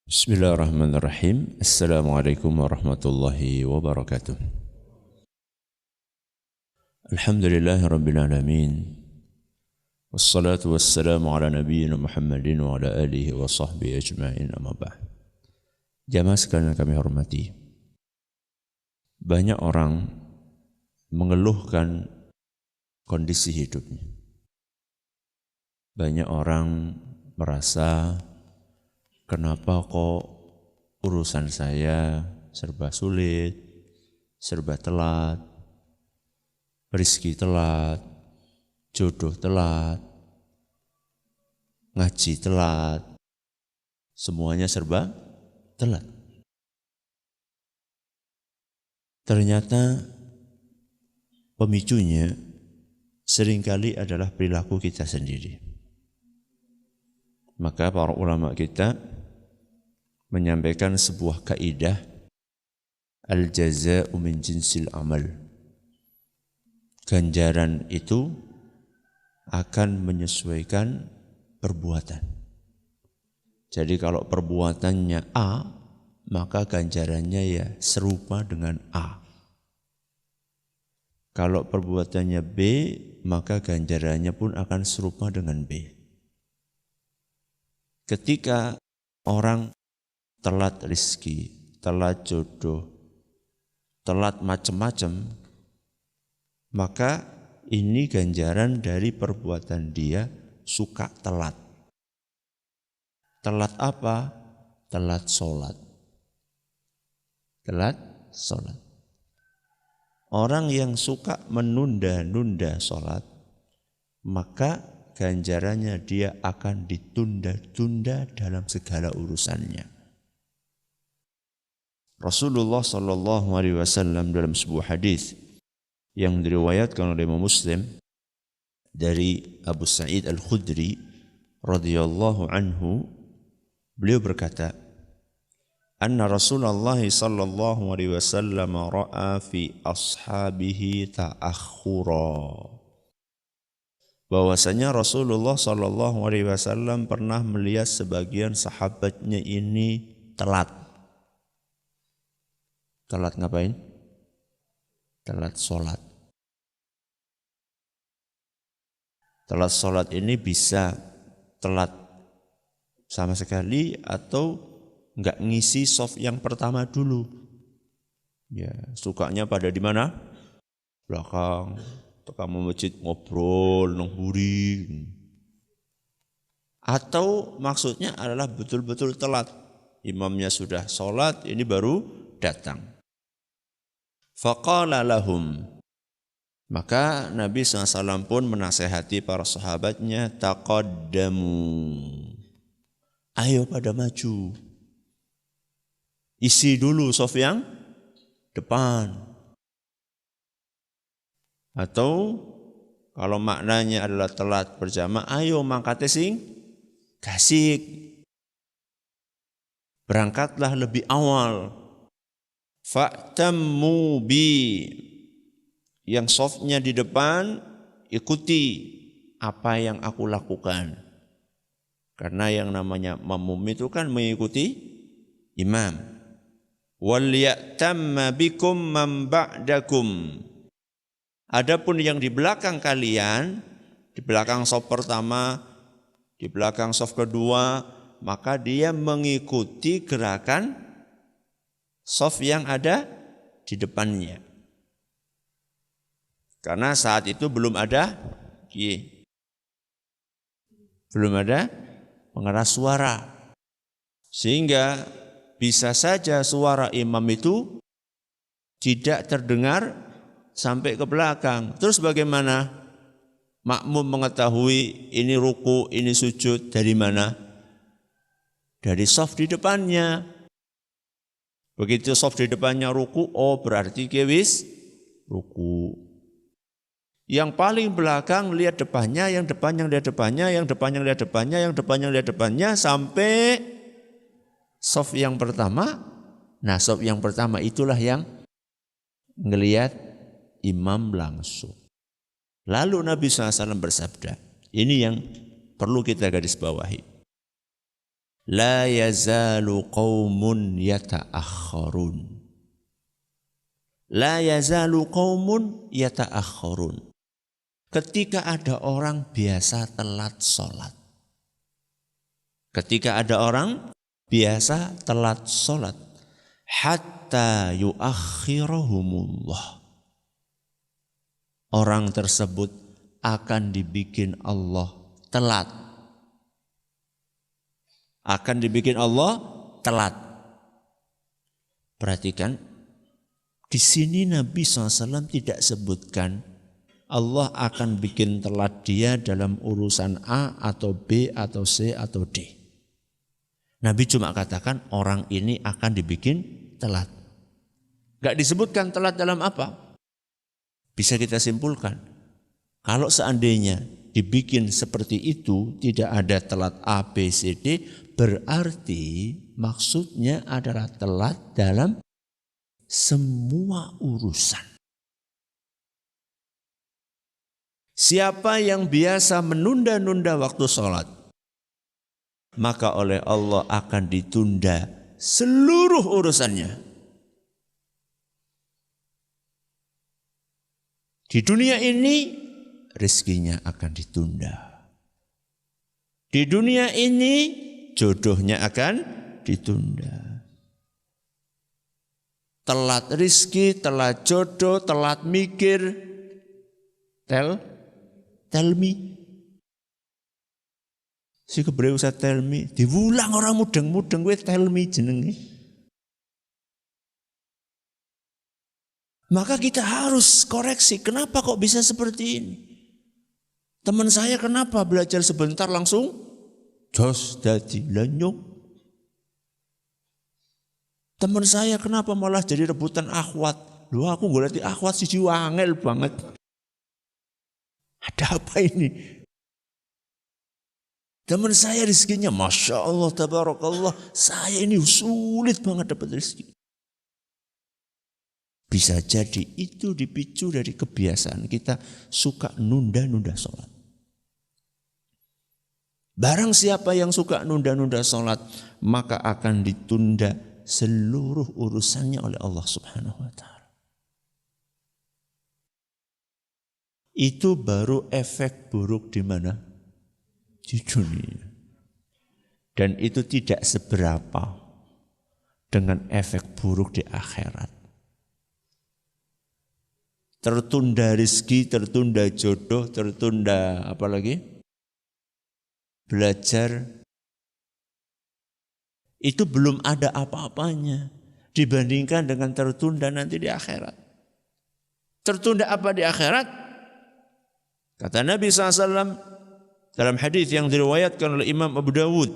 Bismillahirrahmanirrahim. Assalamualaikum warahmatullahi wabarakatuh. Alhamdulillahirabbil alamin. Wassalatu wassalamu ala nabiyyina Muhammadin wa ala alihi wa sahbihi ajma'in, amma ba'd. Jamaah sekalian kami hormati. Banyak orang mengeluhkan kondisi hidupnya. Banyak orang merasa, kenapa kok urusan saya serba sulit, serba telat, rezeki telat, jodoh telat, ngaji telat, semuanya serba telat. Ternyata pemicunya seringkali adalah perilaku kita sendiri. Maka para ulama kita menyampaikan sebuah kaidah, al-jaza'u min jinsil amal. Ganjaran itu akan menyesuaikan perbuatan. Jadi kalau perbuatannya A, maka ganjarannya ya serupa dengan A. Kalau perbuatannya B, maka ganjarannya pun akan serupa dengan B. Ketika orang telat rezeki, telat jodoh, telat macam-macam, maka ini ganjaran dari perbuatan dia suka telat. Telat apa? Telat sholat. Telat sholat. Orang yang suka menunda-nunda sholat, maka ganjarannya dia akan ditunda-tunda dalam segala urusannya. Rasulullah SAW dalam sebuah hadis yang diriwayatkan oleh Imam Muslim dari Abu Sa'id Al-Khudri radhiyallahu anhu, beliau berkata, anna Rasulullah sallallahu alaihi wasallam ra'a fi ashabihi ta'akhura. Bahwasanya Rasulullah sallallahu alaihi wasallam pernah melihat sebagian sahabatnya ini telat. Telat ngapain? Telat sholat. Telat sholat ini bisa telat sama sekali atau enggak ngisi shaf yang pertama dulu. Ya, sukanya pada di mana? Belakang. Kamu masjid ngobrol, nongburi. Atau maksudnya adalah betul-betul telat. Imamnya sudah sholat, ini baru datang. Faqala lahum. Maka Nabi SAW pun menasihati para sahabatnya, taqaddamu. Ayo pada maju. Isi dulu shaf yang depan. Atau kalau maknanya adalah telat berjamaah, ayo mangkate sing gasik. Berangkatlah lebih awal. Fa'tammu bi. Yang softnya di depan, ikuti apa yang aku lakukan. Karena yang namanya makmum itu kan mengikuti imam. Wal ya'tamma bikum man ba'dakum. Adapun yang di belakang kalian, di belakang shaf pertama, di belakang shaf kedua, maka dia mengikuti gerakan shaf yang ada di depannya. Karena saat itu belum ada pengeras suara. Sehingga bisa saja suara imam itu tidak terdengar sampai ke belakang. Terus bagaimana? Makmum mengetahui ini ruku, ini sujud dari mana? Dari shaf di depannya. Begitu shaf di depannya ruku, oh berarti kewis ruku. Yang paling belakang lihat depannya, yang depan yang lihat depannya, yang depan yang lihat depannya, yang depan yang lihat depannya, sampai shaf yang pertama. Nah, shaf yang pertama itulah yang ngelihat imam langsung. Lalu Nabi SAW bersabda, ini yang perlu kita garis bawahi. La yazalu qaumun yata'akhkharun. La yazalu qaumun yata'akhkharun. Ketika ada orang biasa telat sholat. Ketika ada orang biasa telat sholat. Hatta yuakhirahumullah. Orang tersebut akan dibikin Allah telat. Akan dibikin Allah telat. Perhatikan, di sini Nabi SAW tidak sebutkan Allah akan bikin telat dia dalam urusan A atau B atau C atau D. Nabi cuma katakan orang ini akan dibikin telat. Gak disebutkan telat dalam apa? Bisa kita simpulkan, kalau seandainya dibikin seperti itu, tidak ada telat A, B, C, D, berarti maksudnya adalah telat dalam semua urusan. Siapa yang biasa menunda-nunda waktu sholat, maka oleh Allah akan ditunda seluruh urusannya. Di dunia ini rezekinya akan ditunda. Di dunia ini jodohnya akan ditunda. Telat rezeki, telat jodoh, telat mikir. Tell me. Si kebre usah tell me. Diulang orang mudeng-mudeng gue tell me jenenge. Maka kita harus koreksi, kenapa kok bisa seperti ini? Teman saya kenapa belajar sebentar langsung jos dadi lanyong? Teman saya kenapa malah jadi rebutan akhwat? Loh aku golek akhwat siji wangel banget. Ada apa ini? Teman saya rezekinya Masya Allah, Tabarakallah. Saya ini sulit banget dapat rezeki. Bisa jadi itu dipicu dari kebiasaan kita suka nunda-nunda sholat. Barang siapa yang suka nunda-nunda sholat, maka akan ditunda seluruh urusannya oleh Allah Subhanahu wa Ta'ala. Itu baru efek buruk di mana? Di dunia. Dan itu tidak seberapa dengan efek buruk di akhirat. Tertunda rezeki, tertunda jodoh, tertunda apa lagi? Belajar. Itu belum ada apa-apanya dibandingkan dengan tertunda nanti di akhirat. Tertunda apa di akhirat? Kata Nabi SAW dalam hadis yang diriwayatkan oleh Imam Abu Dawud,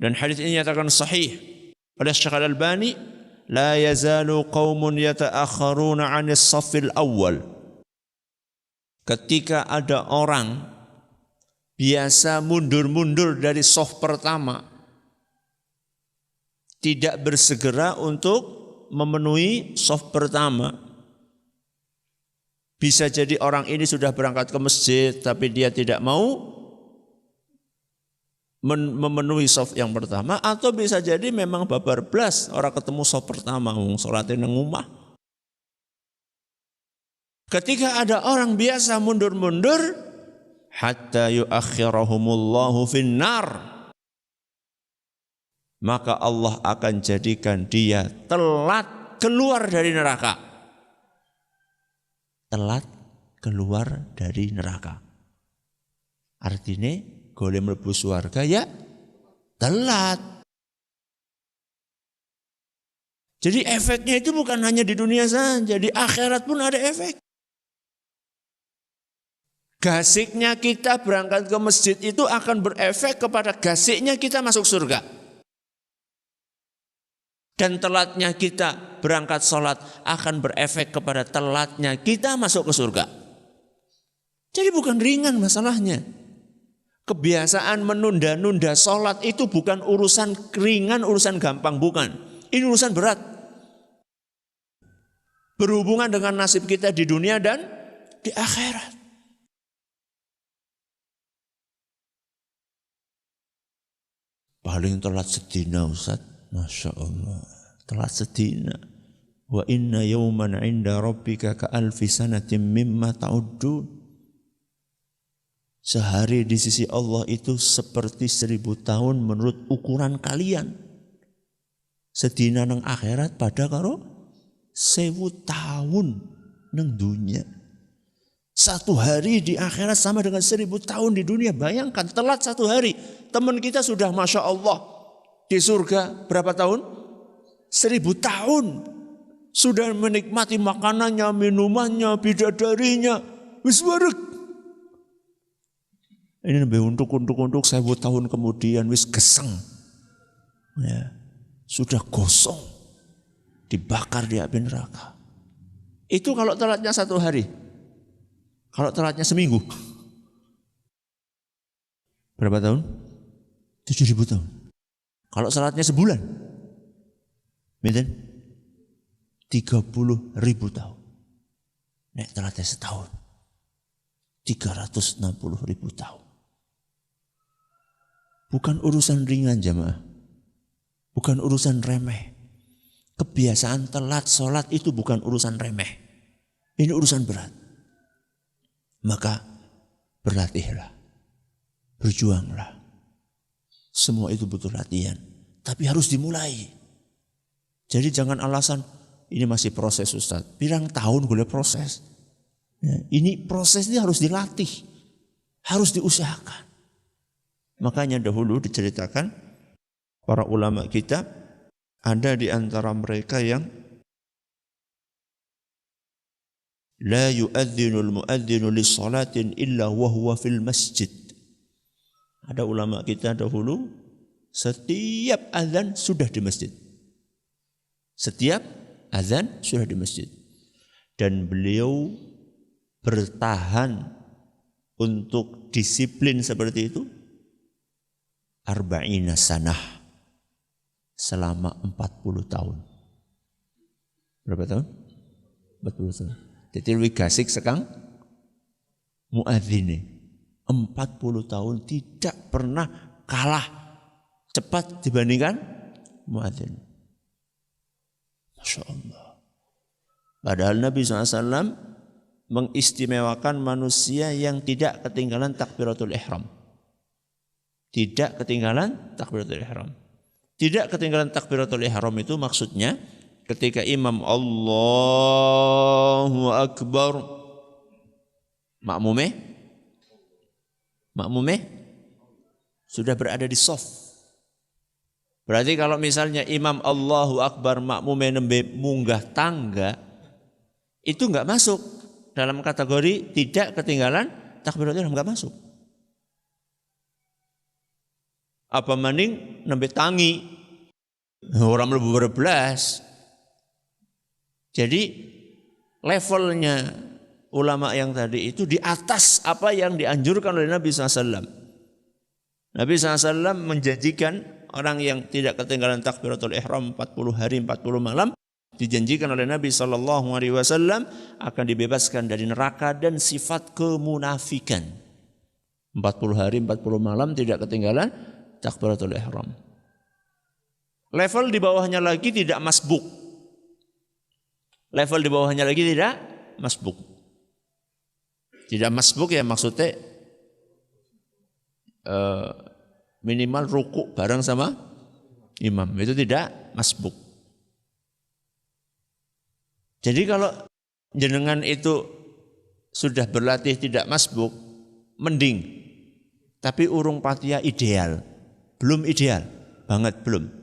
dan hadis ini nyatakan sahih oleh Syekh Al-Albani, la yazalu qaumun yata'akharuna 'anis shaffil awwal. Ketika ada orang biasa mundur-mundur dari shaf pertama, tidak bersegera untuk memenuhi shaf pertama. Bisa jadi orang ini sudah berangkat ke masjid tapi dia tidak mau memenuhi shaf yang pertama, atau bisa jadi memang babar blas orang ketemu shaf pertama wong salate nang omah. Ketika ada orang biasa mundur-mundur hatta yuakhirahumullahu finnar, maka Allah akan jadikan dia telat keluar dari neraka. Telat keluar dari neraka. Artinya golek mlebu swarga ya telat. Jadi efeknya itu bukan hanya di dunia saja, di akhirat pun ada efek. Gasiknya kita berangkat ke masjid itu akan berefek kepada gasiknya kita masuk surga. Dan telatnya kita berangkat sholat akan berefek kepada telatnya kita masuk ke surga. Jadi bukan ringan masalahnya. Kebiasaan menunda-nunda sholat itu bukan urusan ringan, urusan gampang, bukan. Ini urusan berat. Berhubungan dengan nasib kita di dunia dan di akhirat. Paling telat sedina Ustaz. Masya Allah. Telat sedina. Wa inna yawman inda rabbika ka alfi sanatin mimma ta'uddun. Sehari di sisi Allah itu seperti 1000 tahun menurut ukuran kalian. Sedina nang akhirat pada karo 1000 tahun nang dunia. Satu hari di akhirat sama dengan 1000 tahun di dunia. Bayangkan telat 1 hari. Teman kita sudah Masya Allah di surga berapa tahun? 1000 tahun. Sudah menikmati makanannya, minumannya, bidadarinya. Wis wareg. Ini lebih untuk 1000 tahun kemudian wis geseng. Ya, sudah gosong. Dibakar di api neraka. Itu kalau telatnya 1 hari. Kalau telatnya seminggu, berapa tahun? 7.000 tahun. Kalau telatnya sebulan, beden 30.000 tahun. Nek telatnya setahun, 360.000 tahun. Bukan urusan ringan jamaah, bukan urusan remeh. Kebiasaan telat sholat itu bukan urusan remeh, ini urusan berat. Maka berlatihlah, berjuanglah. Semua itu butuh latihan, tapi harus dimulai. Jadi jangan alasan ini masih proses Ustaz. Pirang tahun boleh proses. Ya, ini prosesnya harus dilatih, harus diusahakan. Makanya dahulu diceritakan para ulama kita ada di antara mereka yang la yu'adzinul mu'adzinu lis-salatin illa wa huwa fil masjid. Ada ulama kita dahulu setiap azan sudah di masjid. Setiap azan sudah di masjid. Dan beliau bertahan untuk disiplin seperti itu 40 sanah selama 40 tahun. Berapa tahun? 40 tahun. Jadi lebih gasik sekang muadzin 40 tahun tidak pernah kalah cepat dibandingkan muadzin. Masya Allah. Padahal Nabi SAW mengistimewakan manusia yang tidak ketinggalan takbiratul ihram. Tidak ketinggalan takbiratul ihram. Tidak ketinggalan takbiratul ihram itu maksudnya ketika imam Allahu Akbar, makmumeh sudah berada di shaf. Berarti kalau misalnya imam Allahu Akbar, makmumeh nembe munggah tangga, itu enggak masuk dalam kategori tidak ketinggalan takbiratul ihram, enggak masuk. Apa maning nembe tangi, orang mlebu berblas. Jadi levelnya ulama yang tadi itu di atas apa yang dianjurkan oleh Nabi SAW. Nabi SAW menjanjikan orang yang tidak ketinggalan takbiratul ihram 40 hari 40 malam, dijanjikan oleh Nabi SAW akan dibebaskan dari neraka dan sifat kemunafikan. 40 hari 40 malam tidak ketinggalan takbiratul ihram. Level di bawahnya lagi tidak masbuk. Level di bawahnya lagi tidak masbuk. Tidak masbuk ya maksudnya minimal ruku bareng sama imam. Itu tidak masbuk. Jadi kalau jenengan itu sudah berlatih tidak masbuk, mending. Tapi urung patia ideal. Belum ideal. Banget belum.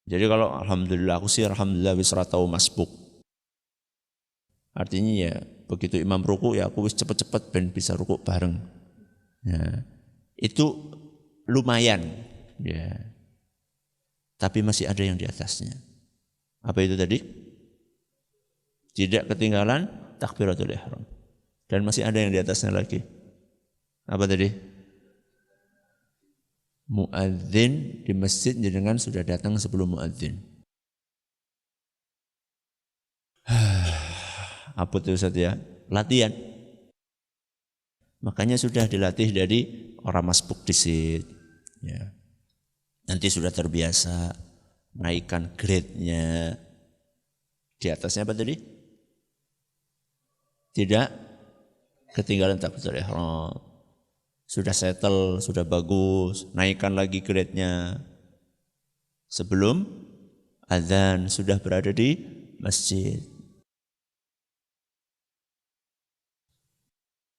Jadi kalau alhamdulillah aku sih alhamdulillah wis ora tau masbuk. Artinya ya begitu imam ruku ya aku wis cepet-cepet ben bisa ruku bareng. Ya. Itu lumayan ya. Tapi masih ada yang di atasnya. Apa itu tadi? Tidak ketinggalan takbiratul ihram. Dan masih ada yang di atasnya lagi. Apa tadi? Muadzin di masjid jenengan sudah datang sebelum muadzin. Apa itu Ustaz ya? Latihan. Makanya sudah dilatih dari orang masbuk disit. Ya. Nanti sudah terbiasa, naikkan grade-nya. Di atasnya apa tadi? Tidak ketinggalan takbiratul ihram. Sudah settle, sudah bagus, naikkan lagi grade-nya. Sebelum azan sudah berada di masjid.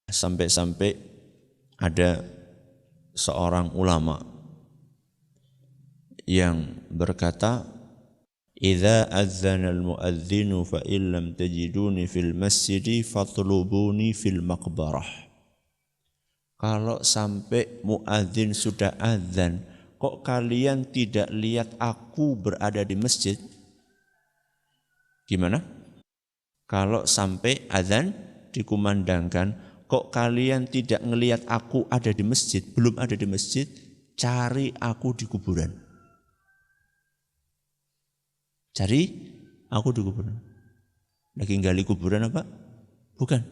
Sampai-sampai ada seorang ulama yang berkata, "Idza adzana al-muadzinu fa in lam tajiduni fil masjidi fatlubuni fil maqbarah." Kalau sampai muadzin sudah azan, kok kalian tidak lihat aku berada di masjid? Gimana? Kalau sampai azan dikumandangkan, kok kalian tidak ngelihat aku ada di masjid, belum ada di masjid, cari aku di kuburan. Cari aku di kuburan. Lagi gali kuburan apa? Bukan,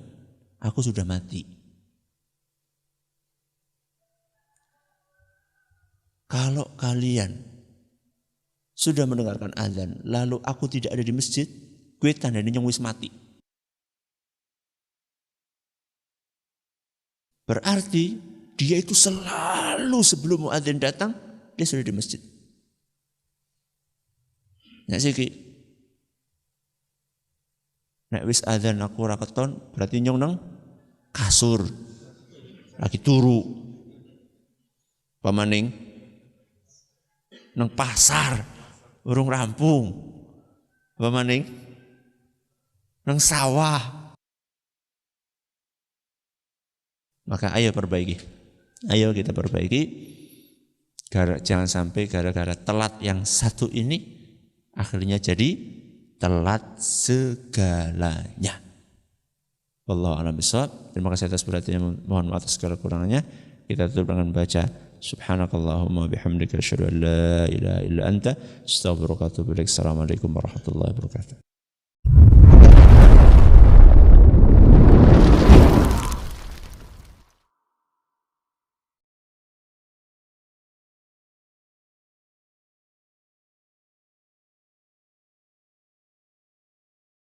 aku sudah mati. Kalau kalian sudah mendengarkan azan, lalu aku tidak ada di masjid, gue tandanya yang wis mati. Berarti dia itu selalu sebelum muadzin datang, dia sudah di masjid. Nek siki. Nek wis azan aku ora keton, berarti nyong nang kasur. Lagi turu. Pamaning nang pasar, urung rampung. Pamaning nang sawah. Maka ayo perbaiki. Ayo kita perbaiki. Jangan sampai gara-gara telat yang satu ini akhirnya jadi telat segalanya. Wallahu a'lam bishawab. Terima kasih atas perhatiannya. Mohon maaf atas segala kurangannya. Kita tutup dengan baca subhanakallahumma bihamdika asyhadu an la ilaha illa anta astaghfiruka wa atubu ilaik. Assalamualaikum warahmatullahi wabarakatuh.